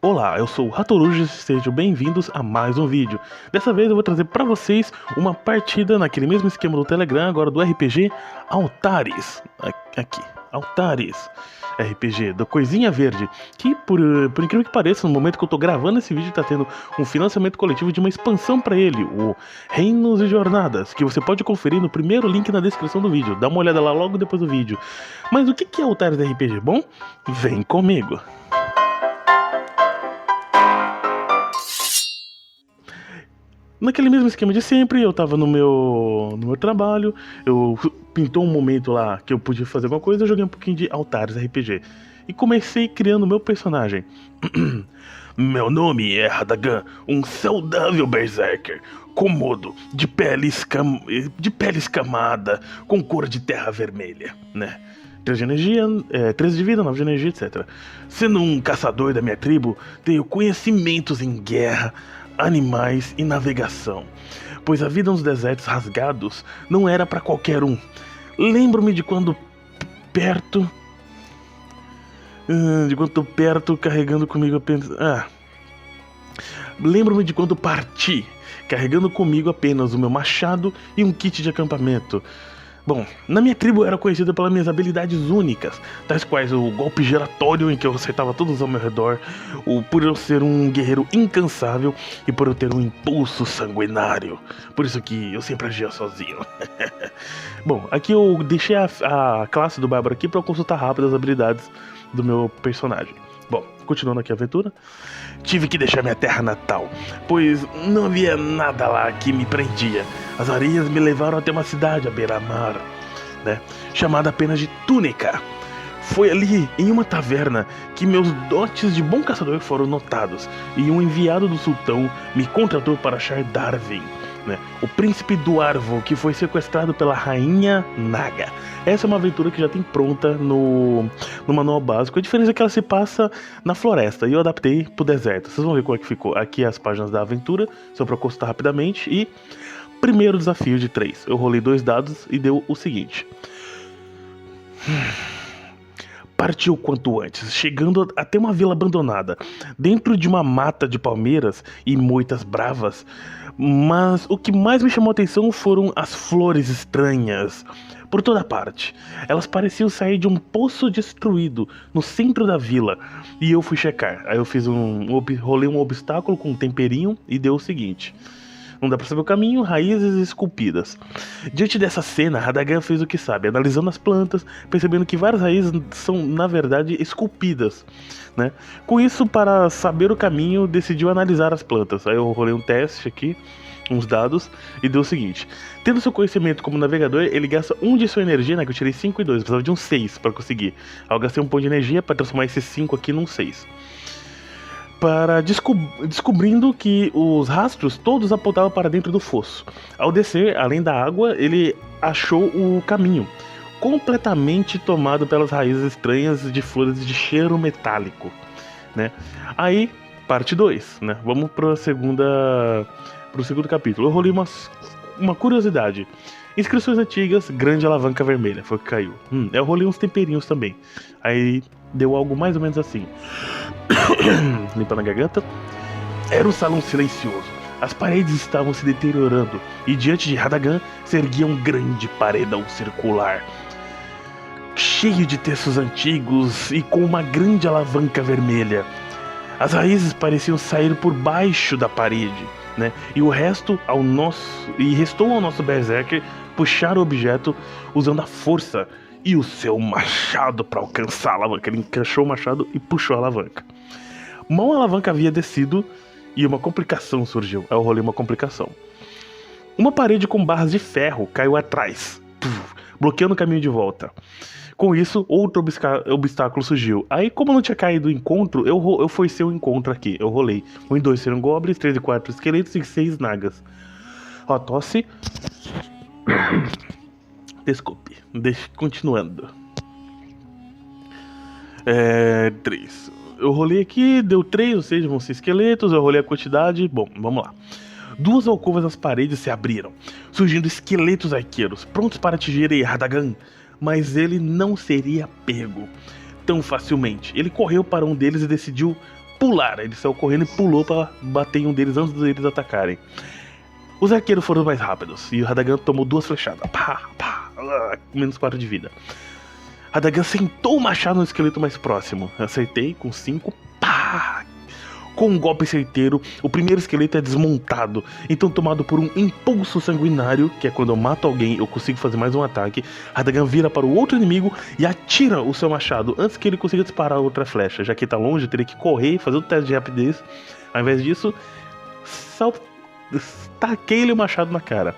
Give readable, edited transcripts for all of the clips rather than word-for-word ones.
Olá, eu sou o Ratorujas e sejam bem-vindos a mais um vídeo. Dessa vez eu vou trazer para vocês uma partida naquele mesmo esquema do Telegram, agora do RPG Altares. Aqui, Altares RPG, da Coisinha Verde, que por incrível que pareça, no momento que eu tô gravando esse vídeo, tá tendo um financiamento coletivo de uma expansão para ele, o Reinos e Jornadas, que você pode conferir no primeiro link na descrição do vídeo. Dá uma olhada lá logo depois do vídeo. Mas o que é Altares RPG? Bom, vem comigo. Naquele mesmo esquema de sempre, eu tava no meu trabalho, eu pintou um momento lá que eu podia fazer alguma coisa, eu joguei um pouquinho de Altares RPG. E comecei criando meu personagem. Meu nome é Radagan, um saudável berserker, cômodo, de pele escamada, com cor de terra vermelha, né? 3 de energia, 13 de vida, 9 de energia, etc. Sendo um caçador da minha tribo, tenho conhecimentos em guerra, animais e navegação, pois a vida nos desertos rasgados não era para qualquer um. Lembro-me de quando perto, carregando comigo apenas... Lembro-me de quando parti, carregando comigo apenas o meu machado e um kit de acampamento. Bom, na minha tribo eu era conhecida pelas minhas habilidades únicas, tais quais o golpe giratório em que eu acertava todos ao meu redor, por eu ser um guerreiro incansável e por eu ter um impulso sanguinário. Por isso que eu sempre agia sozinho. Bom, aqui eu deixei a classe do Bárbaro aqui para eu consultar rápido as habilidades do meu personagem. Bom, continuando aqui a aventura. Tive que deixar minha terra natal, pois não havia nada lá que me prendia. As areias me levaram até uma cidade à beira-mar, né, chamada apenas de Túnica. Foi ali, em uma taverna, que meus dotes de bom caçador foram notados, e um enviado do sultão me contratou para achar Darwin, né, o príncipe do Arvo, que foi sequestrado pela rainha Naga. Essa é uma aventura que já tem pronta no manual básico. A diferença é que ela se passa na floresta, e eu adaptei pro deserto. Vocês vão ver como é que ficou. Aqui as páginas da aventura, só para constar rapidamente. E primeiro desafio de 3. Eu rolei 2 dados e deu o seguinte. Partiu quanto antes, chegando até uma vila abandonada, dentro de uma mata de palmeiras e moitas bravas. Mas o que mais me chamou a atenção foram as flores estranhas por toda parte. Elas pareciam sair de um poço destruído no centro da vila, e eu fui checar. Aí eu fiz rolei um obstáculo com um temperinho e deu o seguinte. Não dá pra saber o caminho, raízes esculpidas. Diante dessa cena, Radagan fez o que sabe, analisando as plantas, percebendo que várias raízes são, na verdade, esculpidas, né? Com isso, para saber o caminho, decidiu analisar as plantas. Aí eu rolei um teste aqui, uns dados, e deu o seguinte. Tendo seu conhecimento como navegador, ele gasta 1 de sua energia, né? Que eu tirei 5 e 2, eu precisava de um 6 para conseguir. Aí eu gastei um ponto de energia para transformar esses 5 aqui num 6. Para descobrindo que os rastros todos apontavam para dentro do fosso. Ao descer, além da água, ele achou o caminho, completamente tomado pelas raízes estranhas de flores de cheiro metálico, né? Aí, parte 2, né? Vamos pro segundo capítulo. Eu rolei uma curiosidade. Inscrições antigas, grande alavanca vermelha, foi o que caiu. Eu rolei uns temperinhos também. Aí deu algo mais ou menos assim. Limpando a garganta. Era um salão silencioso. As paredes estavam se deteriorando, e diante de Radagan se erguia um grande paredão circular, cheio de textos antigos e com uma grande alavanca vermelha. As raízes pareciam sair por baixo da parede, né? E restou ao nosso berserker puxar o objeto usando a força e o seu machado para alcançar a alavanca. Ele encaixou o machado e puxou a alavanca. Mal a alavanca havia descido e uma complicação surgiu. Eu rolei uma complicação. Uma parede com barras de ferro caiu atrás, bloqueando o caminho de volta. Com isso, outro obstáculo surgiu. Aí, como não tinha caído o encontro, eu forcei o encontro aqui. Eu rolei. 1 e 2 seriam goblins, 3 e 4 esqueletos e 6 nagas. Ó, tosse. Desculpe. Continuando. 3. Eu rolei aqui, deu 3, ou seja, vão ser esqueletos. Eu rolei a quantidade. Bom, vamos lá. 2 alcovas nas paredes se abriram, surgindo esqueletos arqueiros, prontos para atingirem Radagan. Mas ele não seria pego tão facilmente. Ele correu para um deles e decidiu pular. Ele saiu correndo e pulou pra bater em um deles antes deles atacarem. Os arqueiros foram mais rápidos e o Radagan tomou 2 flechadas. Pá, pá, menos 4 de vida. Radagan sentou o machado no esqueleto mais próximo. Acertei com 5. Pá! Com um golpe certeiro, o primeiro esqueleto é desmontado. Então, tomado por um impulso sanguinário, que é quando eu mato alguém, eu consigo fazer mais um ataque, Radagan vira para o outro inimigo e atira o seu machado antes que ele consiga disparar outra flecha. Já que tá longe, eu teria que correr e fazer o teste de rapidez. Ao invés disso, taquei-lhe o machado na cara.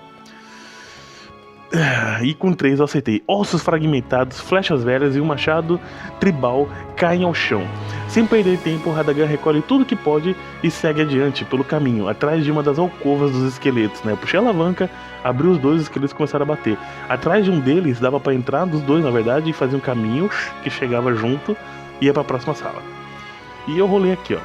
E com 3 eu acertei. Ossos fragmentados, flechas velhas e um machado tribal caem ao chão. Sem perder tempo, Radagan recolhe tudo que pode e segue adiante pelo caminho, atrás de uma das alcovas dos esqueletos, né? Eu puxei a alavanca, abri os 2 esqueletos começaram a bater. Atrás de um deles, dava pra entrar, dos 2 na verdade, e fazer um caminho que chegava junto e ia pra próxima sala. E eu rolei aqui, ó.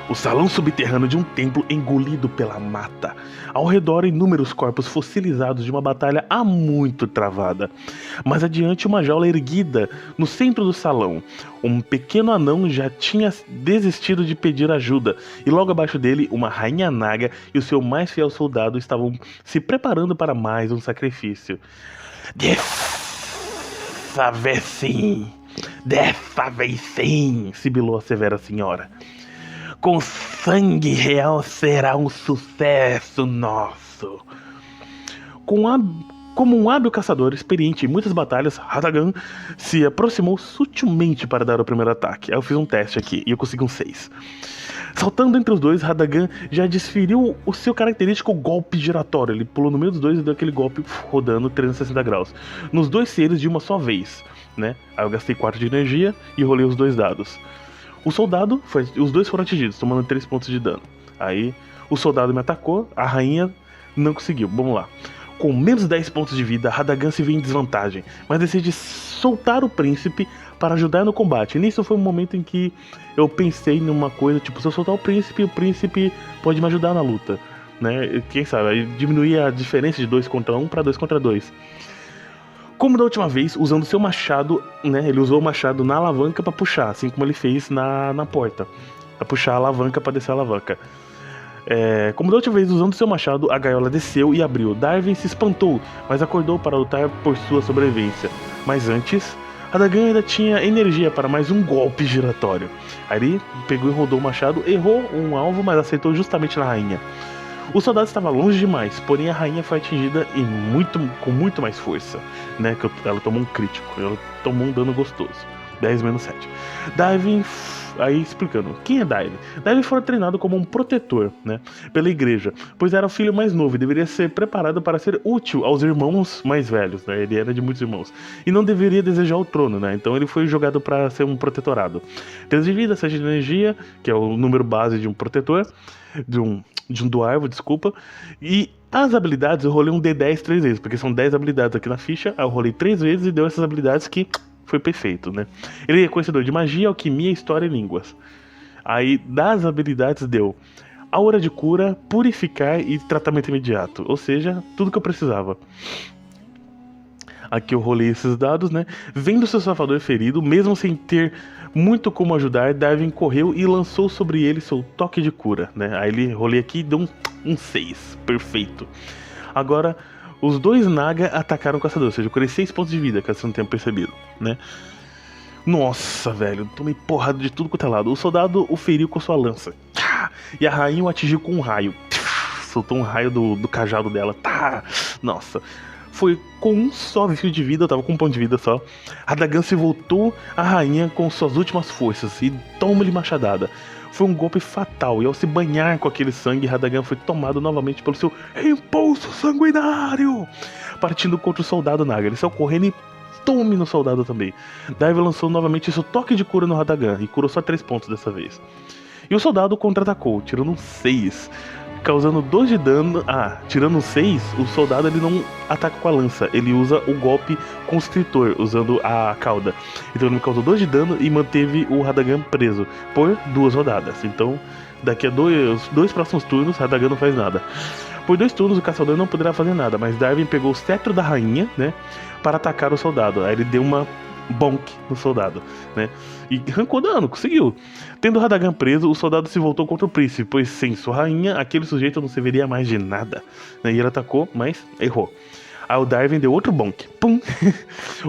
O salão subterrâneo de um templo engolido pela mata. Ao redor, inúmeros corpos fossilizados de uma batalha há muito travada. Mais adiante, uma jaula erguida no centro do salão. Um pequeno anão já tinha desistido de pedir ajuda, e logo abaixo dele, uma rainha naga e o seu mais fiel soldado estavam se preparando para mais um sacrifício. Dessa vez sim, sibilou a severa senhora. Com sangue real será um sucesso nosso. Como um hábil caçador experiente em muitas batalhas, Radagan se aproximou sutilmente para dar o primeiro ataque. Aí eu fiz um teste aqui e eu consegui um 6. Saltando entre os 2, Radagan já desferiu o seu característico golpe giratório. Ele pulou no meio dos 2 e deu aquele golpe rodando 360 graus. Nos 2 seres de uma só vez, né? Aí eu gastei 4 de energia e rolei os 2 dados. O soldado, os 2 foram atingidos, tomando 3 pontos de dano. Aí, o soldado me atacou, a rainha não conseguiu. Vamos lá. Com menos 10 pontos de vida, Radagan se vê em desvantagem, mas decide soltar o príncipe para ajudar no combate. E nisso foi um momento em que eu pensei numa coisa, tipo, se eu soltar o príncipe pode me ajudar na luta, né? Quem sabe, aí diminuir a diferença de 2 contra 1 para 2 contra 2. Como da última vez, usando seu machado, né? Ele usou o machado na alavanca para puxar, assim como ele fez na porta. Pra puxar a alavanca para descer a alavanca. Como da última vez, usando seu machado, a gaiola desceu e abriu. Darwin se espantou, mas acordou para lutar por sua sobrevivência. Mas antes, Radagan ainda tinha energia para mais um golpe giratório. Aí ele pegou e rodou o machado, errou um alvo, mas acertou justamente na rainha. O soldado estava longe demais, porém a rainha foi atingida com muito mais força, né? Ela tomou um crítico, ela tomou um dano gostoso. 10 menos 7. Darwin, aí explicando, quem é Darwin? Darwin foi treinado como um protetor, né? Pela igreja, pois era o filho mais novo e deveria ser preparado para ser útil aos irmãos mais velhos, né? Ele era de muitos irmãos. E não deveria desejar o trono, né? Então ele foi jogado para ser um protetorado. 3 de vida, 7 de energia, que é o número base de um protetor, de um Dwarvo, desculpa. E as habilidades eu rolei um D10 3 vezes, porque são 10 habilidades aqui na ficha. Aí eu rolei 3 vezes e deu essas habilidades que foi perfeito, né? Ele é conhecedor de magia, alquimia, história e línguas. Aí das habilidades deu aura de cura, purificar e tratamento imediato. Ou seja, tudo que eu precisava. Aqui eu rolei esses dados, né? Vendo seu salvador ferido, mesmo sem ter muito como ajudar, Darwin correu e lançou sobre ele seu toque de cura, né? Aí ele rolei aqui e deu um 6. Perfeito. Agora, os 2 Naga atacaram o caçador, ou seja, eu curei 6 pontos de vida, caso você não tenha percebido, né? Nossa, velho, tomei porrada de tudo quanto é lado. O soldado o feriu com sua lança. E a rainha o atingiu com um raio. Soltou um raio do cajado dela. Nossa. Foi com um só fio de vida, eu tava com um ponto de vida só. Radagan se voltou à rainha com suas últimas forças e toma-lhe machadada. Foi um golpe fatal e ao se banhar com aquele sangue, Radagan foi tomado novamente pelo seu impulso sanguinário, partindo contra o soldado Naga. Ele saiu correndo e tome no soldado também. Darwin lançou novamente seu toque de cura no Radagan e curou só 3 pontos dessa vez. E o soldado contra-atacou, tirando um 6. Causando 2 de dano. Tirando 6, o soldado ele não ataca com a lança, ele usa o golpe constritor, usando a cauda. Então ele me causou 2 de dano e manteve o Radagan preso por 2 rodadas. Então, daqui a dois próximos turnos, Radagan não faz nada. Por 2 turnos, o caçador não poderá fazer nada, mas Darwin pegou o cetro da rainha, né, para atacar o soldado. Aí ele deu uma bonk no soldado, né? E arrancou dano, conseguiu. Tendo Radagan preso, o soldado se voltou contra o príncipe, pois sem sua rainha, aquele sujeito não serviria mais de nada, né? E ele atacou, mas errou. Aí o Darwin deu outro bonk. Pum!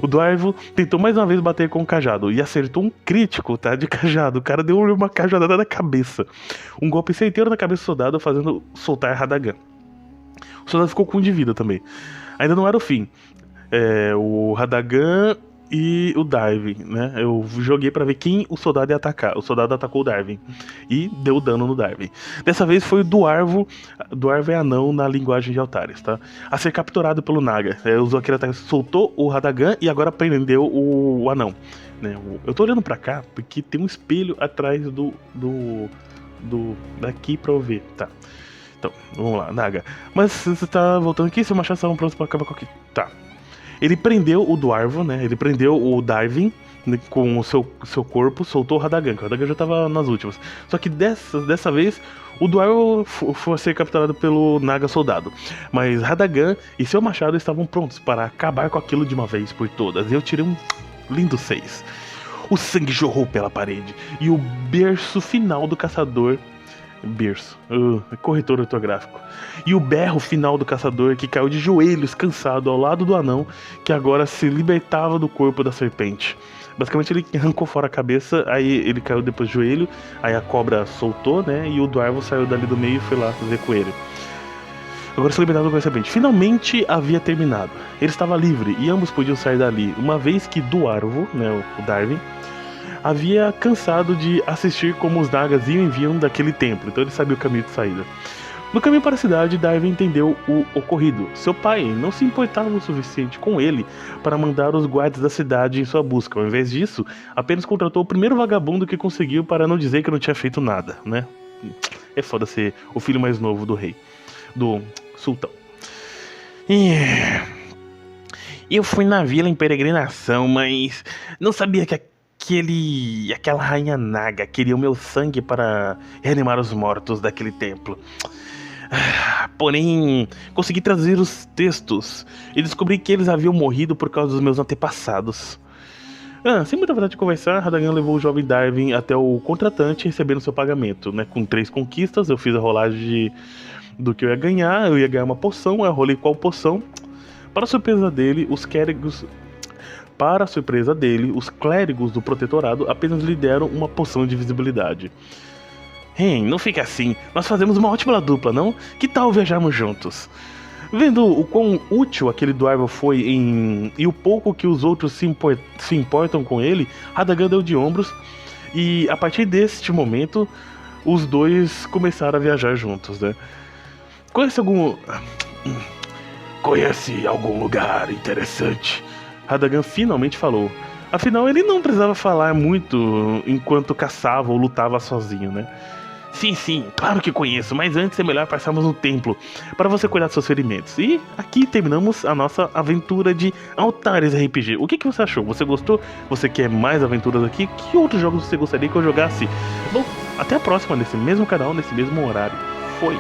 O Darwin tentou mais uma vez bater com o cajado e acertou um crítico, tá? De cajado. O cara deu uma cajadada na cabeça. Um golpe certeiro na cabeça do soldado, fazendo soltar Radagan. O soldado ficou com um de vida também. Ainda não era o fim. O Radagan e o Darwin, né? Eu joguei pra ver quem o soldado ia atacar. O soldado atacou o Darwin e deu dano no Darwin. Dessa vez foi o Duarvo é anão na linguagem de Altares, tá? A ser capturado pelo Naga. Usou aquele ataque, soltou o Radagan e agora prendeu o anão, né? Eu tô olhando pra cá porque tem um espelho atrás daqui pra eu ver, tá? Então, vamos lá, Naga. Mas você tá voltando aqui, seu machado estavam prontos pra acabar com aqui. Tá. Ele prendeu o Duarvo, né? Ele prendeu o Darwin, né, com o seu corpo, soltou o Radagan, que o Radagan já tava nas últimas. Só que dessa vez, o Duarvo foi ser capturado pelo Naga soldado. Mas Radagan e seu machado estavam prontos para acabar com aquilo de uma vez por todas. Eu tirei um lindo 6. O sangue jorrou pela parede, e o berço final do caçador... corretor ortográfico. E o berro final do caçador, que caiu de joelhos, cansado, ao lado do anão, que agora se libertava do corpo da serpente. Basicamente ele arrancou fora a cabeça, aí ele caiu depois do joelho, aí a cobra soltou, né? E o Duarvo saiu dali do meio e foi lá fazer com ele. Agora se libertado da serpente. Finalmente havia terminado. Ele estava livre e ambos podiam sair dali, uma vez que Duarvo, né, o Darwin, havia cansado de assistir como os Nagas iam e vinham daquele templo, então ele sabia o caminho de saída. No caminho para a cidade, Darwin entendeu o ocorrido. Seu pai não se importava o suficiente com ele para mandar os guardas da cidade em sua busca. Ao invés disso, apenas contratou o primeiro vagabundo que conseguiu, para não dizer que não tinha feito nada, né? É foda ser o filho mais novo do rei, do sultão. Eu fui na vila em peregrinação, mas não sabia que aquela rainha Naga queria o meu sangue para reanimar os mortos daquele templo. Porém, consegui traduzir os textos e descobri que eles haviam morrido por causa dos meus antepassados. Sem muita vontade de conversar, Radagan levou o jovem Darwin até o contratante, recebendo seu pagamento, né? Com 3 conquistas, eu fiz a rolagem do que eu ia ganhar. Eu ia ganhar uma poção, eu rolei qual poção. Para surpresa dele, os clérigos do protetorado apenas lhe deram uma poção de visibilidade. Não fica assim, nós fazemos uma ótima dupla, não? Que tal viajarmos juntos? Vendo o quão útil aquele Duarvo foi e o pouco que os outros se importam com ele, Radagan deu de ombros e a partir deste momento os dois começaram a viajar juntos, né? Conhece algum lugar interessante? Radagan finalmente falou. Afinal, ele não precisava falar muito enquanto caçava ou lutava sozinho, né? Sim, claro que conheço, mas antes é melhor passarmos no templo para você cuidar dos seus ferimentos. E aqui terminamos a nossa aventura de Altares RPG. O que você achou? Você gostou? Você quer mais aventuras aqui? Que outros jogos você gostaria que eu jogasse? Bom, até a próxima nesse mesmo canal, nesse mesmo horário. Foi!